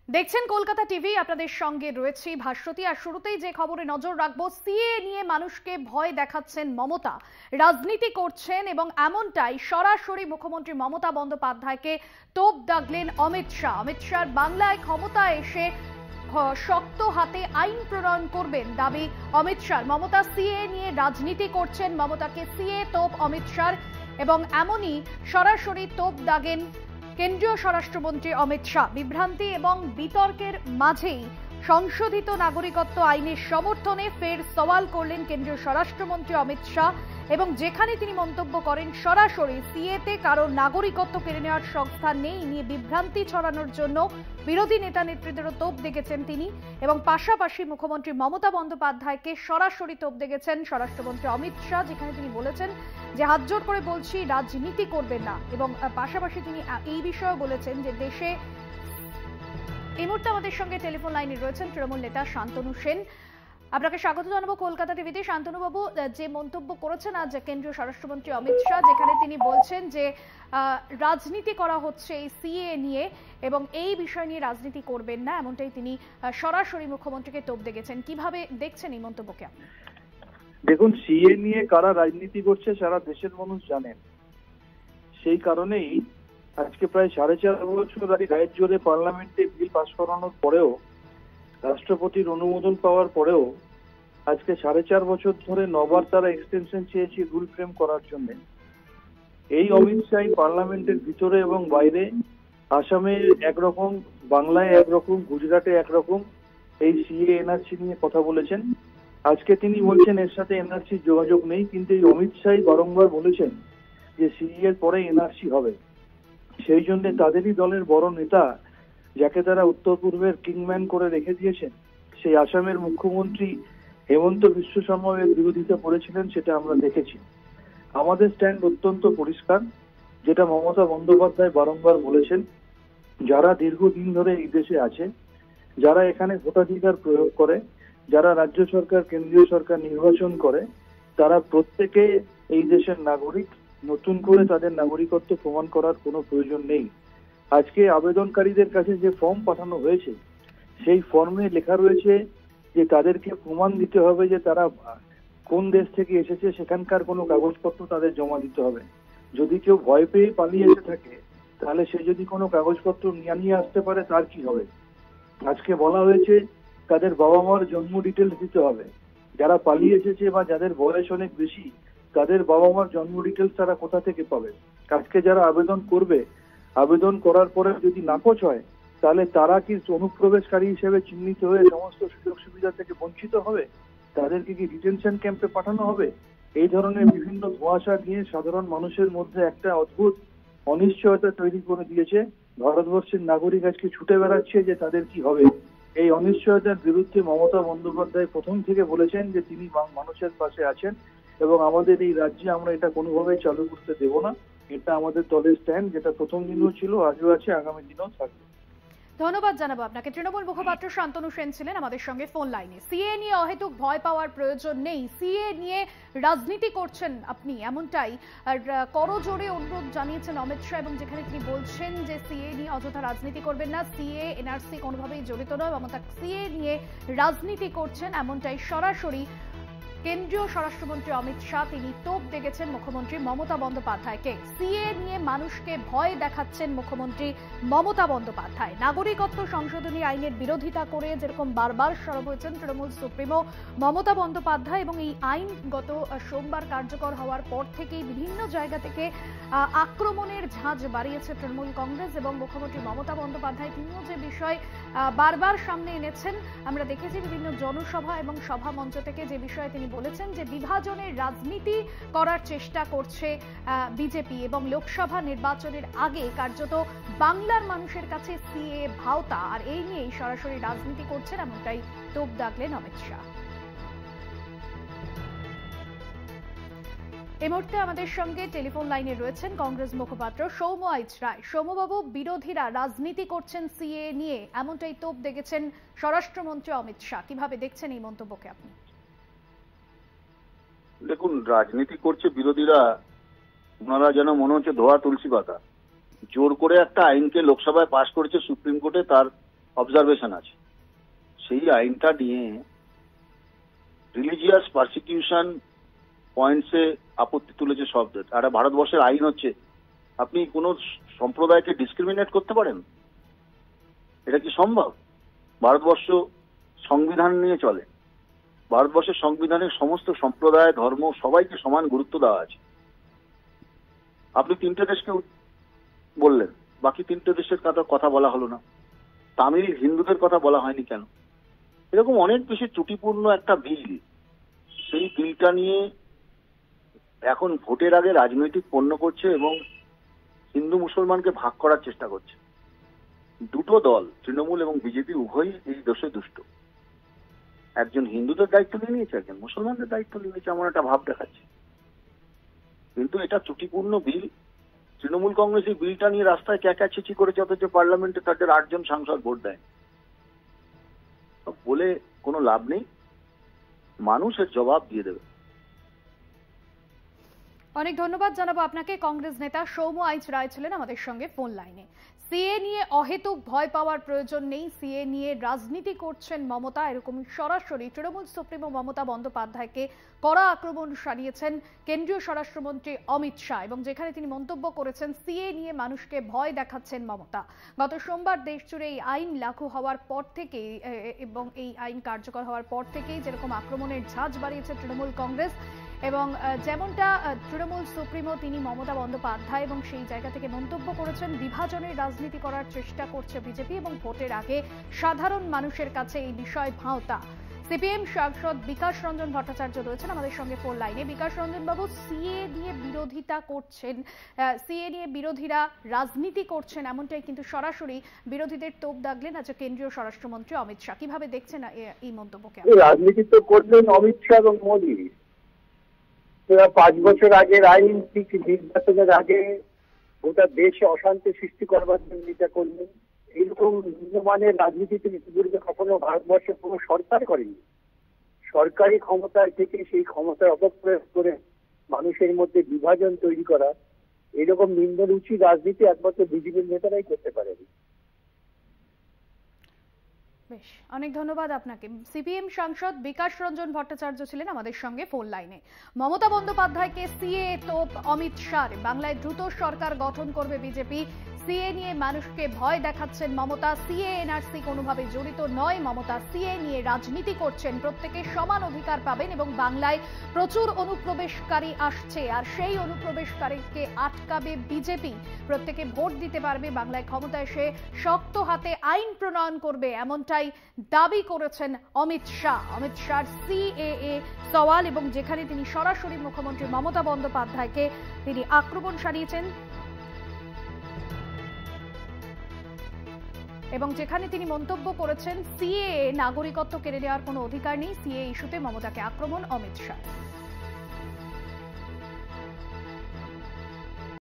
দেখছেন কলকাতা টিভি, আপনাদের সঙ্গে রয়েছে ভাস্বতী। আর শুরুতেই যে খবরে নজর রাখবো, সিএ নিয়ে মানুষকে ভয় দেখাচ্ছেন মমতা, রাজনীতি করছেন এবং এমনটাই সরাসরি মুখ্যমন্ত্রী মমতা বন্দ্যোপাধ্যায়কে তোপ দাগলেন অমিত শাহ। অমিত শাহর বাংলায় ক্ষমতা এসে শক্ত হাতে আইন প্রণয়ন করবেন দাবি অমিত শাহ। মমতা সিএ নিয়ে রাজনীতি করছেন, মমতাকে সিএ তোপ অমিত শাহ এবং এমনই সরাসরি তোপ দাগেন কেন্দ্রীয় স্বরাষ্ট্রমন্ত্রী অমিত শাহ। বিভ্রান্তি এবং বিতর্কের মাঝেই সংশোধিত নাগরিকত্ব আইনের সমর্থনে ফের সওয়াল করলেন কেন্দ্রীয় স্বরাষ্ট্রমন্ত্রী অমিত শাহ এবং যেখানে তিনি মন্তব্য করেন সরাসরি সিএতে কারো নাগরিকত্ব কেড়ে নেওয়ার সংস্থা নেই নিয়ে বিভ্রান্তি ছড়ানোর জন্য বিরোধী নেতা নেত্রীদেরও তোপ দেখেছেন তিনি এবং পাশাপাশি মুখ্যমন্ত্রী মমতা বন্দ্যোপাধ্যায়কে সরাসরি তোপ দেখেছেন স্বরাষ্ট্রমন্ত্রী অমিত শাহ, যেখানে তিনি বলেছেন যে হাত জোড় করে বলছি রাজনীতি করবেন না এবং পাশাপাশি তিনি এই বিষয়েও বলেছেন যে দেশে এই মুহূর্তে আমাদের সঙ্গে টেলিফোন লাইনে রয়েছেন তৃণমূল নেতা শান্তনু সেন। আপনাকে স্বাগত জানাবো কলকাতা টিভিতে। শান্তনু বাবু, যে মন্তব্য করেছেন আজ কেন্দ্রীয় স্বরাষ্ট্রমন্ত্রী অমিত শাহ, যেখানে তিনি বলছেন যে রাজনীতি করা হচ্ছে এই সিএ নিয়ে এবং এই বিষয় নিয়ে রাজনীতি করবেন না, এমনটাই তিনি সরাসরি মুখ্যমন্ত্রীকে তোপ দেখেছেন, কিভাবে দেখছেন এই মন্তব্যকে আপনি? দেখুন, সিএ নিয়ে কারা রাজনীতি করছে সারা দেশের মানুষ জানেন। সেই কারণেই আজকে প্রায় 4.5 বছর আগে গায়ের জোরে পার্লামেন্টে বিল পাস করানোর পরেও, রাষ্ট্রপতির অনুমোদন পাওয়ার পরেও আজকে 4.5 বছর ধরে 9 বার তারা এক্সটেনশন চেয়েছে রুল ফ্রেম করার জন্য। এই অমিত শাহ পার্লামেন্টের ভিতরে এবং বাইরে আসামে একরকম, বাংলায় একরকম, গুজরাটে একরকম এই সিএ এনআরসি নিয়ে কথা বলেছেন। আজকে তিনি বলছেন এর সাথে এনআরসির যোগাযোগ নেই, কিন্তু এই অমিত শাহ বারংবার বলেছেন যে সিএ এর পরে এনআরসি হবে। সেই জন্য তাদেরই দলের বড় নেতা, যাকে তারা উত্তর পূর্বের কিংম্যান করে রেখে দিয়েছেন, সেই আসামের মুখ্যমন্ত্রী হেমন্ত বিশ্ব শর্মা এর বিরোধিতা করেছিলেন, সেটা আমরা দেখেছি। আমাদের স্ট্যান্ড অত্যন্ত পরিষ্কার, যেটা মমতা বন্দ্যোপাধ্যায় বারংবার বলেছেন, যারা দীর্ঘদিন ধরে এই দেশে আছে, যারা এখানে ভোটাধিকার প্রয়োগ করে, যারা রাজ্য সরকার কেন্দ্রীয় সরকার নির্বাচন করে, তারা প্রত্যেকে এই দেশের নাগরিক। নতুন করে তাদের নাগরিকত্ব প্রমাণ করার কোনো প্রয়োজন নেই। আজকে আবেদনকারীদের কাছে যে ফর্ম পাঠানো হয়েছে, সেই ফর্মে লেখা রয়েছে যে তাদেরকে প্রমাণ দিতে হবে যে তারা কোন দেশ থেকে এসেছে, সেখানকার কোনো কাগজপত্র তাদের জমা দিতে হবে। যদি কেউ ভয় পেয়ে পালিয়ে এসে থাকে, তাহলে সে যদি কোনো কাগজপত্র নিয়ে আসতে পারে, তার কি হবে? আজকে বলা হয়েছে তাদের বাবা মার জন্ম ডিটেলস দিতে হবে। যারা পালিয়ে এসেছে বা যাদের বয়স অনেক বেশি, তাদের বাবা মার জন্ম ডিটেলস তারা কোথা থেকে পাবে? আজকে যারা আবেদন করবে, আবেদন করার পরে যদি নাকচ হয়, তাহলে তারা কি অনুপ্রবেশকারী হিসেবে চিহ্নিত হয়ে সমস্ত সুযোগ সুবিধা থেকে বঞ্চিত হবে? তাদেরকে কি ডিটেনশন ক্যাম্পে পাঠানো হবে? এই ধরনের বিভিন্ন ধোঁয়াশা নিয়ে সাধারণ মানুষের মধ্যে একটা অদ্ভুত অনিশ্চয়তা তৈরি করে দিয়েছে। ভারতবর্ষের নাগরিক আজকে ছুটে বেড়াচ্ছে যে তাদের কি হবে। এই অনিশ্চয়তার বিরুদ্ধে মমতা বন্দ্যোপাধ্যায় প্রথম থেকে বলেছেন যে তিনি মানুষের পাশে আছেন এবং আমাদের এই রাজ্যে আমরা এটা কোনোভাবেই চালু করতে দেব না। এটা আমাদের দলের স্ট্যান্ড, যেটা প্রথম দিনও ছিল, আজও আছে, আগামী দিনেও থাকবে। ধন্যবাদ জানাবো আপনাকে। তৃণমূল মুখপাত্র শান্তনু সেন ছিলেন আমাদের সঙ্গে ফোন লাইনে। সিএ নিয়ে অহেতুক ভয় পাওয়ার প্রয়োজন নেই, সিএ নিয়ে রাজনীতি করছেন আপনি, এমনটাই করজোড়ে অনুরোধ জানিয়েছেন অমিত শাহ এবং যেখানে তিনি বলছেন যে সিএ নিয়ে অযথা রাজনীতি করবেন না, সিএ এনআরসি কোনোভাবেই জড়িত নয়, মমতা সিএ নিয়ে রাজনীতি করছেন, এমনটাই সরাসরি কেন্দ্রীয় স্বরাষ্ট্রমন্ত্রী অমিত শাহ তিনি তোপ দেখেছেন মুখ্যমন্ত্রী মমতা বন্দ্যোপাধ্যায়কে। সিএ নিয়ে মানুষকে ভয় দেখাচ্ছেন মুখ্যমন্ত্রী মমতা বন্দ্যোপাধ্যায়। নাগরিকত্ব সংশোধনী আইনের বিরোধিতা করে যেরকম বারবার সরব হয়েছেন তৃণমূল সুপ্রিমো মমতা বন্দ্যোপাধ্যায় এবং এই আইন গত সোমবার কার্যকর হওয়ার পর থেকেই বিভিন্ন জায়গা থেকে আক্রমণের ঝাঁজ বাড়িয়েছে তৃণমূল কংগ্রেস এবং মুখ্যমন্ত্রী মমতা বন্দ্যোপাধ্যায় তিনিও যে বিষয় বারবার সামনে এনেছেন, আমরা দেখেছি বিভিন্ন জনসভা এবং সভা মঞ্চ থেকে যে বিষয়ে তিনি বলেছেন যে বিভাজনের রাজনীতি করার চেষ্টা করছে বিজেপি এবং লোকসভা নির্বাচনের আগে কার্যত বাংলার মানুষের কাছে সিএ ভাওতা, আর এই নিয়েই সরাসরি রাজনীতি করছেন, এমনটাই তোপ দাগলেন অমিত শাহ। এই মুহূর্তে আমাদের সঙ্গে টেলিফোন লাইনে রয়েছেন কংগ্রেস মুখপাত্র সৌম আইচ রায়। সৌমবাবু, বিরোধীরা রাজনীতি করছেন সিএ নিয়ে, এমনটাই তোপ দেখেছেন স্বরাষ্ট্রমন্ত্রী অমিত শাহ, কিভাবে দেখছেন এই মন্তব্যকে আপনি? দেখুন, রাজনীতি করছে বিরোধীরা, ওনারা যেন মনে হচ্ছে ধোয়া তুলসী পাতা। জোর করে একটা আইনকে লোকসভায় পাশ করেছে সুপ্রিম কোর্টে, তার অবজারভেশন আছে। সেই আইনটা নিয়ে রিলিজিয়াস পারসিকিউশন পয়েন্টসে আপত্তি তুলেছে সব দেশ। আর ভারতবর্ষের আইন হচ্ছে আপনি কোনো সম্প্রদায়কে ডিসক্রিমিনেট করতে পারেন? এটা কি সম্ভব? ভারতবর্ষ সংবিধান নিয়ে চলে। ভারতবর্ষের সংবিধানের সমস্ত সম্প্রদায়, ধর্ম সবাইকে সমান গুরুত্ব দেওয়া আছে। আপনি 3টে দেশকে বললেন, বাকি 3টে দেশের কথা বলা হলো না। তামিল হিন্দুদের কথা বলা হয়নি কেন? এরকম অনেক বেশি ত্রুটিপূর্ণ একটা বিল, সেই বিলটা নিয়ে এখন ভোটের আগে রাজনৈতিক পণ্য করছে এবং হিন্দু মুসলমানকে ভাগ করার চেষ্টা করছে। দুটো দল, তৃণমূল এবং বিজেপি, উভয়ই এই দোষে দুষ্ট। একজন হিন্দুদের দায়িত্ব নিয়ে নিয়েছে, একজন মুসলমানদের দায়িত্ব নিয়ে নিয়েছে, এমন একটা ভাব দেখাচ্ছে। কিন্তু এটা ত্রুটিপূর্ণ বিল। তৃণমূল কংগ্রেস এই বিলটা নিয়ে রাস্তায় চেঁচামেচি করেছে, অথচ পার্লামেন্টে তাদের 8 জন সাংসদ ভোট দেয়। বলে কোনো লাভ নেই, মানুষের জবাব দিয়ে দেবে। অনেক ধন্যবাদ জানাবো আপনাকে। কংগ্রেস নেতা সৌম্য আইচ রায় ছিলেন আমাদের সঙ্গে ফোন লাইনে। সিএ নিয়ে অহেতুক ভয় পাওয়ার প্রয়োজন নেই, সিএ নিয়ে রাজনীতি করছেন মমতা, এরকম সরাসরি তৃণমূল সুপ্রিমো মমতা বন্দ্যোপাধ্যায়কে কড়া আক্রমণ সারিয়েছেন কেন্দ্রীয় স্বরাষ্ট্রমন্ত্রী অমিত শাহ, এবং যেখানে তিনি মন্তব্য করেছেন সিএ নিয়ে মানুষকে ভয় দেখাচ্ছেন মমতা। গত সোমবার দেশজুড়ে এই আইন লাগু হওয়ার পর থেকেই এবং এই আইন কার্যকর হওয়ার পর থেকেই যেরকম আক্রমণের ঝাঁজ বাড়িয়েছে তৃণমূল কংগ্রেস, এবং যেমনটা তৃণমূল সুপ্রিমো তিনি মমতা বন্দ্যোপাধ্যায়, এবং সেই জায়গা থেকে মন্তব্য করেছেন বিভাজনের রাজনীতি করার চেষ্টা করছে বিজেপি, এবং ভোটের আগে সাধারণ মানুষের কাছে এই বিষয় ভাঁওতা। সিপিএম সাংসদ বিকাশ রঞ্জন ভট্টাচার্য রয়েছেন আমাদের সঙ্গে ফোন লাইনে। বিকাশ রঞ্জন বাবু, সিএ নিয়ে বিরোধিতা করছেন, সিএ নিয়ে বিরোধীরা রাজনীতি করছেন, এমনটাই কিন্তু সরাসরি বিরোধীদের তোপ দাগলেন আজ কেন্দ্রীয় স্বরাষ্ট্রমন্ত্রী অমিত শাহ। কিভাবে দেখছেন এই মন্তব্যকে? রাজনীতি তো করলেন অমিত শাহ এবং মোদী। 5 বছর আগের আইন ঠিক নির্বাচনের আগে গোটা দেশে অশান্তি সৃষ্টি করবার জন্য এটা করলেন। এইরকম নিম্নমানের রাজনীতি ইতিপূর্বে কখনো ভারতবর্ষে কোনো সরকার করেনি। সরকারি ক্ষমতায় থেকে সেই ক্ষমতার অপপ্রয়োগ করে মানুষের মধ্যে বিভাজন তৈরি করা, এরকম নিম্নরুচি রাজনীতি একমাত্র বিজেপির নেতারাই করতে পারেন। বেশ, অনেক ধন্যবাদ আপনাকে। সিপিএম সাংসদ বিকাশ রঞ্জন ভট্টাচার্য ছিলেন আমাদের সঙ্গে ফোন লাইনে। মমতা বন্দ্যোপাধ্যায়কে সিএ তোপ অমিত শাহ, বাংলায় দ্রুত সরকার গঠন করবে বিজেপি, সিএ নিয়ে মানুষকে ভয় দেখাচ্ছেন মমতা, সিএ এনআরসি কোনোভাবে জড়িত নয়, মমতা সিএ নিয়ে রাজনীতি করছেন, প্রত্যেকে সমান অধিকার পাবেন এবং বাংলায় প্রচুর অনুপ্রবেশকারী আসছে আর সেই অনুপ্রবেশকারীকে আটকাবে বিজেপি, প্রত্যেকে ভোট দিতে পারবে, বাংলায় ক্ষমতা এসে শক্ত হাতে আইন প্রণয়ন করবে, এমনটাই দাবি করেছেন অমিত শাহ। অমিত শাহর সিএএ সওয়াল, এবং যেখানে তিনি সরাসরি মুখ্যমন্ত্রী মমতা বন্দ্যোপাধ্যায়কে তিনি আক্রমণ সারিয়েছেন, এবং যেখানে তিনি মন্তব্য করেছেন সিএ নাগরিকত্ব কেড়ে নেওয়ার কোনো অধিকার নেই, সিএ ইস্যুতে মমতাকে আক্রমণ অমিত শাহ।